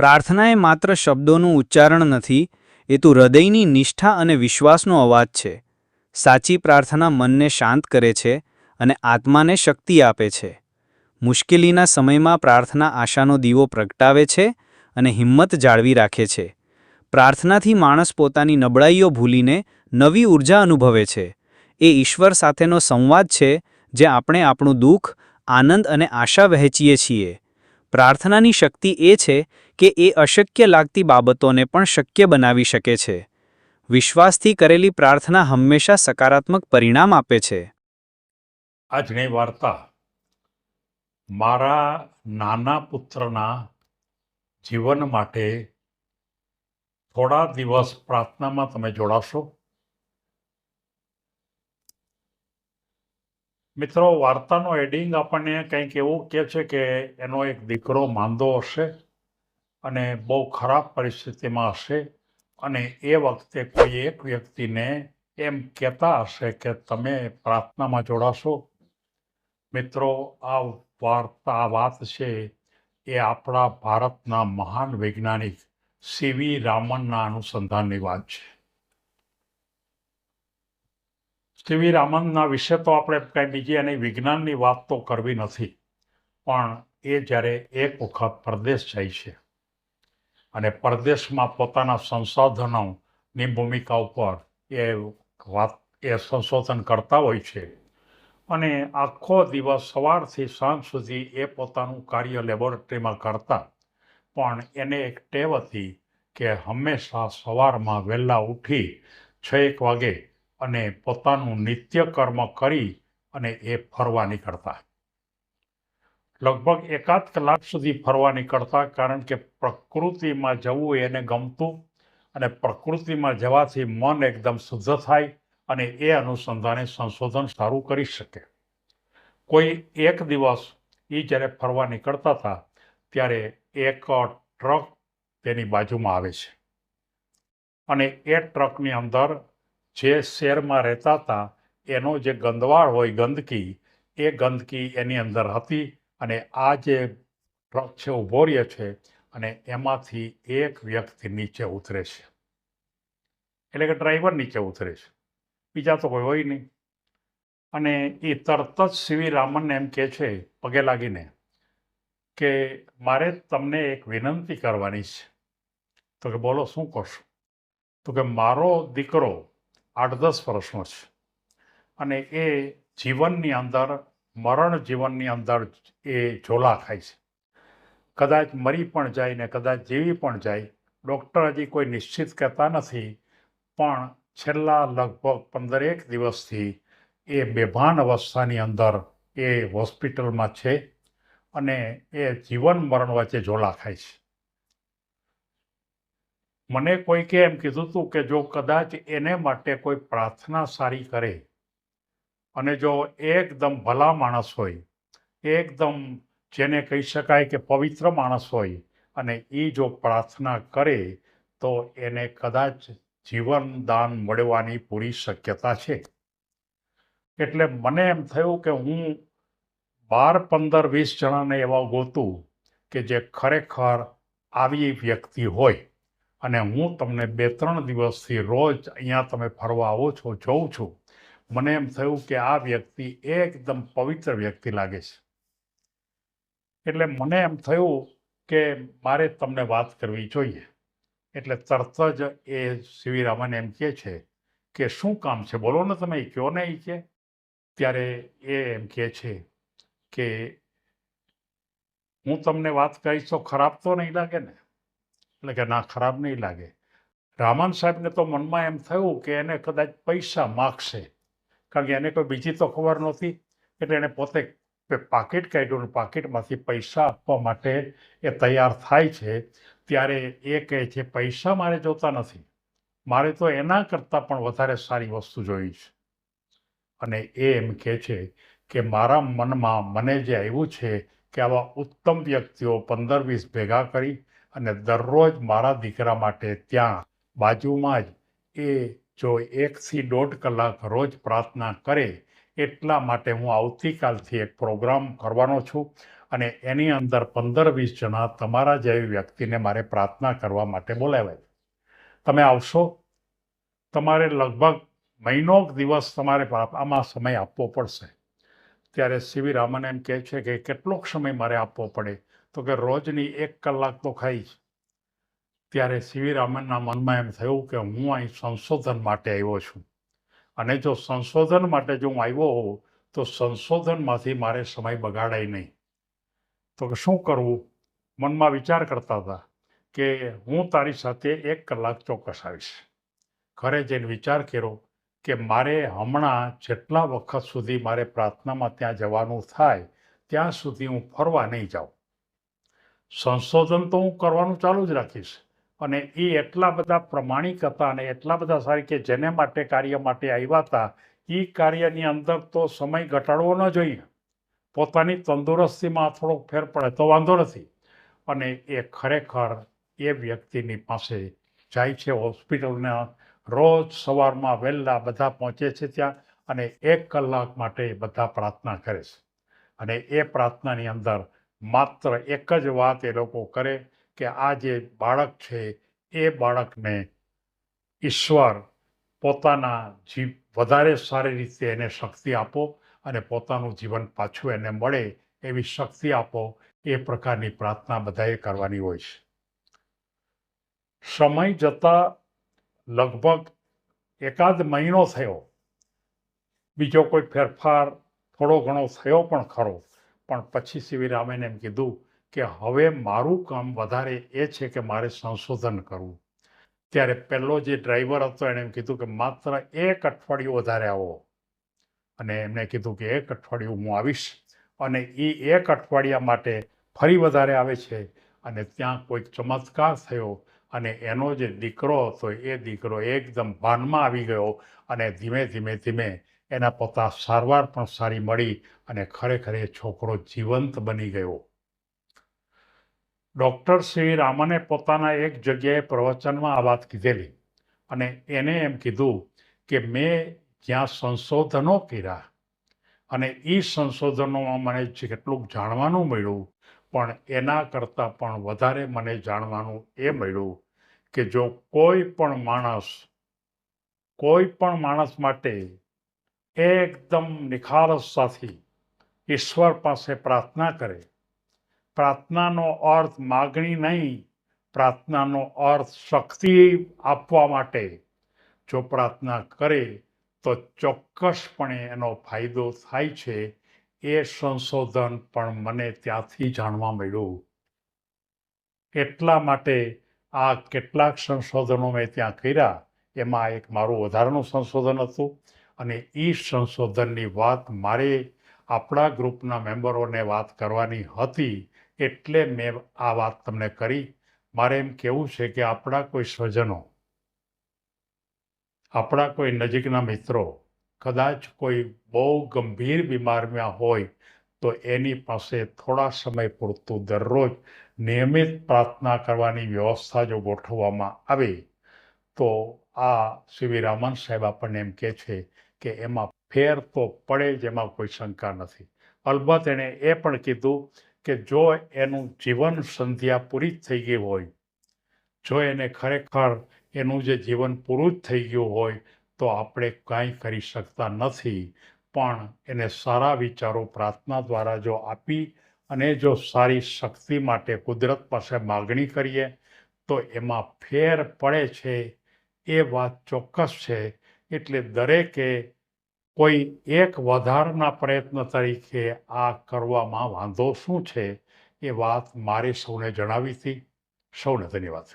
પ્રાર્થના એ માત્ર શબ્દોનું ઉચ્ચારણ નથી, એ તો હૃદયની નિષ્ઠા અને વિશ્વાસનો અવાજ છે. સાચી પ્રાર્થના મનને શાંત કરે છે અને આત્માને શક્તિ આપે છે. મુશ્કેલીના સમયમાં પ્રાર્થના આશાનો દીવો પ્રગટાવે છે અને હિંમત જાળવી રાખે છે. પ્રાર્થનાથી માણસ પોતાની નબળાઈઓ ભૂલીને નવી ઊર્જા અનુભવે છે. એ ઈશ્વર સાથેનો સંવાદ છે, જે આપણે આપણું દુઃખ, આનંદ અને આશા વહેંચીએ છીએ. પ્રાર્થનાની શક્તિ એ છે કે એ અશક્ય લાગતી બાબતોને પણ શક્ય બનાવી શકે છે. વિશ્વાસથી કરેલી પ્રાર્થના હંમેશા સકારાત્મક પરિણામ આપે છે. આજની વાર્તા મારા નાના પુત્રના જીવન માટે થોડા દિવસ પ્રાર્થનામાં તમે જોડાશો. મિત્રો, વાર્તાનો એડિંગ આપણને કંઈક એવું કહે છે કે એનો એક દીકરો માંદો હશે અને બહુ ખરાબ પરિસ્થિતિમાં હશે, અને એ વખતે કોઈ એક વ્યક્તિને એમ કહેતા હશે કે તમે પ્રાર્થનામાં જોડાશો. મિત્રો, આ વાત છે એ આપણા ભારતના મહાન વૈજ્ઞાનિક સીવી રામનના અનુસંધાનની વાત છે. સીવી રામનના વિશે તો આપણે કંઈ બીજી એની વિજ્ઞાનની વાત તો કરવી નથી, પણ એ જ્યારે એક વખત પરદેશ જાય છે અને પરદેશમાં પોતાના સંશોધનોની ભૂમિકા ઉપર એ સંશોધન કરતા હોય છે, અને આખો દિવસ સવારથી સાંજ સુધી એ પોતાનું કાર્ય લેબોરેટરીમાં કરતા, પણ એને એક ટેવ હતી કે હંમેશા સવારમાં વહેલા ઉઠી 6 વાગે અને પોતાનું નિત્યકર્મ કરી અને એ ફરવા નીકળતા. લગભગ 1 કલાક સુધી ફરવા નીકળતા, કારણ કે પ્રકૃતિમાં જવું એને ગમતું, અને પ્રકૃતિમાં જવાથી મન એકદમ શુદ્ધ થાય અને એ અનુસંધાને સંશોધન સારું કરી શકે. કોઈ એક દિવસ એ જ્યારે ફરવા નીકળતા હતા ત્યારે એક ટ્રક તેની બાજુમાં આવે છે, અને એ ટ્રકની અંદર જે શહેરમાં રહેતા હતા એનો જે ગંદવાળ હોય, ગંદકી, એ ગંદકી એની અંદર હતી, અને આ જે ટ્રક છે ઊભો રહે છે અને એમાંથી એક વ્યક્તિ નીચે ઉતરે છે. એટલે કે ડ્રાઈવર નીચે ઉતરે છે, બીજા તો કોઈ હોય નહીં. અને એ તરત જ સીવી રામનને એમ કહે છે પગે લાગીને કે મારે તમને એક વિનંતી કરવાની છે. તો કે બોલો, શું કરશો? તો કે મારો દીકરો 8-10 વર્ષનો છે અને એ જીવનની અંદર, મરણ જીવનની અંદર એ ઝોલા ખાય છે. કદાચ મરી પણ જાય ને કદાચ જીવી પણ જાય, ડૉક્ટર હજી કોઈ નિશ્ચિત કહેતા નથી, પણ છેલ્લા લગભગ 15 દિવસથી એ બેભાન અવસ્થાની અંદર એ હોસ્પિટલમાં છે અને એ જીવન મરણ વચ્ચે ઝોલા ખાય છે. મને કોઈકે એમ કીધું હતું કે જો કદાચ એને માટે કોઈ પ્રાર્થના સારી કરે, અને જો એકદમ ભલા માણસ હોય, એકદમ જેને કહી શકાય કે પવિત્ર માણસ હોય, અને એ જો પ્રાર્થના કરે તો એને કદાચ જીવનદાન મળવાની પૂરી શક્યતા છે. એટલે મને એમ થયું કે હું 12, 15, 20 જણાને એવા ગોતું કે જે ખરેખર આવી વ્યક્તિ હોય, અને હું તમને 2-3 દિવસથી રોજ અહીંયા તમે ફરવા આવો છો, જોઉં છું. મને એમ થયું કે આ વ્યક્તિ એકદમ પવિત્ર વ્યક્તિ લાગે છે. એટલે મને એમ થયું કે મારે તમને વાત કરવી જોઈએ. એટલે તરત જ એ સીવી રામન એમ કહે છે કે શું કામ છે, બોલો ને, તમે કહો ને. એ કે ત્યારે એ એમ કહે છે કે હું તમને વાત કહીશ તો ખરાબ તો નહીં લાગે ને? એટલે કે ના, ખરાબ નહીં લાગે. રામન સાહેબને તો મનમાં એમ થયું કે એને કદાચ પૈસા માગશે, કારણ કે એને કોઈ બીજી તો ખબર નહોતી. એટલે એને પોતે પાકીટ કાઢ્યું, પાકીટમાંથી પૈસા આપવા માટે એ તૈયાર થાય છે. ત્યારે એ કહે છે પૈસા મારે જોતા નથી, મારે તો એના કરતાં પણ વધારે સારી વસ્તુ જોઈ છે. અને એ એમ કહે છે કે મારા મનમાં મને જે આવ્યું છે કે આવા ઉત્તમ વ્યક્તિઓ 15-20 ભેગા કરી અને દરરોજ મારા દીકરા માટે ત્યાં બાજુમાં જ એ જો 1 થી 1.5 કલાક રોજ પ્રાર્થના કરે, એટલા માટે હું આવતીકાલથી એક પ્રોગ્રામ કરવાનો છું. અને એની અંદર 15-20 જણા તમારા જેવી વ્યક્તિને મારે પ્રાર્થના કરવા માટે બોલાવ્યા. તમે આવશો? તમારે લગભગ મહિનો દિવસ તમારે આમાં સમય આપવો પડશે. ત્યારે સીવી રામન એમ કહે છે કે કેટલોક સમય મારે આપવો પડે? તો કે રોજની 1 કલાક તો ખાઈશ. ત્યારે સીવી રામનના મનમાં એમ થયું કે હું અહીં સંશોધન માટે આવ્યો છું, અને જો સંશોધન માટે જો હું આવ્યો હોઉં તો સંશોધનમાંથી મારે સમય બગાડાય નહીં. તો કે શું કરવું? મનમાં વિચાર કરતા હતા કે હું તારી સાથે 1 કલાક ચોક્કસ આવીશ. ઘરે જઈને વિચાર કર્યો કે મારે હમણાં જેટલા વખત સુધી મારે પ્રાર્થનામાં ત્યાં જવાનું થાય ત્યાં સુધી હું ફરવા નહીં જાઉં. સંશોધન તો હું કરવાનું ચાલુ જ રાખીશ. અને એ એટલા બધા પ્રમાણિક હતા અને એટલા બધા સારી કે જેને માટે કાર્ય માટે આવ્યા હતા એ કાર્યની અંદર તો સમય ઘટાડવો ન જોઈએ. પોતાની તંદુરસ્તીમાં થોડોક ફેર પડે તો વાંધો નથી. અને એ ખરેખર એ વ્યક્તિની પાસે જાય છે હોસ્પિટલના. રોજ સવારમાં વહેલા બધા પહોંચે છે ત્યાં, અને 1 કલાક માટે બધા પ્રાર્થના કરે છે. અને એ પ્રાર્થનાની અંદર માત્ર એક જ વાત એ લોકો કરે કે આ જે બાળક છે એ બાળકને ઈશ્વર પોતાના વધારે સારી રીતે એને શક્તિ આપો અને પોતાનું જીવન પાછું એને મળે એવી શક્તિ આપો. એ પ્રકારની પ્રાર્થના બધાએ કરવાની હોય છે. સમય જતાં લગભગ એકાદ મહિનો થયો, બીજો કોઈ ફેરફાર થોડો ઘણો થયો પણ ખરો. પણ પછી સીવી રામને એમ કીધું કે હવે મારું કામ વધારે એ છે કે મારે સંશોધન કરવું. ત્યારે પહેલો જે ડ્રાઈવર હતો એણે એમ કીધું કે માત્ર 1 અઠવાડિયું વધારે આવો. અને એમણે કીધું કે 1 અઠવાડિયું હું આવીશ. અને એ 1 અઠવાડિયા માટે ફરી વધારે આવે છે. અને ત્યાં કોઈક ચમત્કાર થયો અને એનો જે દીકરો હતો એ દીકરો એકદમ ભાનમાં આવી ગયો અને ધીમે ધીમે ધીમે એના પોતા સારવાર પણ સારી મળી અને ખરેખર એ છોકરો જીવંત બની ગયો. ડૉક્ટર સીવી રામને પોતાના એક જગ્યાએ પ્રવચનમાં આ વાત કીધેલી અને એને એમ કીધું કે મેં જ્યાં સંશોધનો કર્યા અને એ સંશોધનોમાં મને કેટલુંક જાણવાનું મળ્યું, પણ એના કરતાં પણ વધારે મને જાણવાનું એ મળ્યું કે જો કોઈ પણ માણસ માટે એકદમ નિખાલસતાથી ઈશ્વર પાસે પ્રાર્થના કરે, પ્રાર્થનાનો અર્થ માગણી નહીં, પ્રાર્થનાનો અર્થ શક્તિ આપવા માટે જો પ્રાર્થના કરે તો ચોક્કસપણે એનો ફાયદો થાય છે. એ સંશોધન પણ મને ત્યાંથી જાણવા મળ્યું. એટલા માટે આ કેટલાક સંશોધનો મેં ત્યાં કર્યા. એમાં એક મારું વધારાનું સંશોધન હતું અને એ સંશોધનની વાત મારે આપણા ગ્રુપના મેમ્બરોને વાત કરવાની હતી, એટલે મેં આ વાત તમને કરી. મારે એમ કહેવું છે કે આપણા કોઈ સ્વજનો, આપણા કોઈ નજીકના મિત્રો કદાચ કોઈ બહુ ગંભીર બીમારીમાં હોય તો એની પાસે થોડા સમય પૂરતું દરરોજ નિયમિત પ્રાર્થના કરવાની વ્યવસ્થા જો ગોઠવવામાં આવે તો આ સીવી રામન સાહેબ આપણને એમ કહે છે કે એમાં ફેર તો પડે જ, એમાં કોઈ શંકા નથી. અલબત્ત એણે એ પણ કીધું કે જો એનું જીવન સંધ્યા પૂરી જ થઈ ગઈ હોય, જો એને ખરેખર એનું જે જીવન પૂરું જ થઈ ગયું હોય તો આપણે કાંઈ કરી શકતા નથી. પણ એને સારા વિચારો પ્રાર્થના દ્વારા જો આપી અને જો સારી શક્તિ માટે કુદરત પાસે માગણી કરીએ તો એમાં ફેર પડે છે. એ વાત ચોક્કસ છે. એટલે દરેકે કોઈ એક વધારના પ્રયત્ન તરીકે આ કરવામાં વાંધો શું છે, એ વાત મારે સૌને જણાવી હતી. સૌને ધન્યવાદ.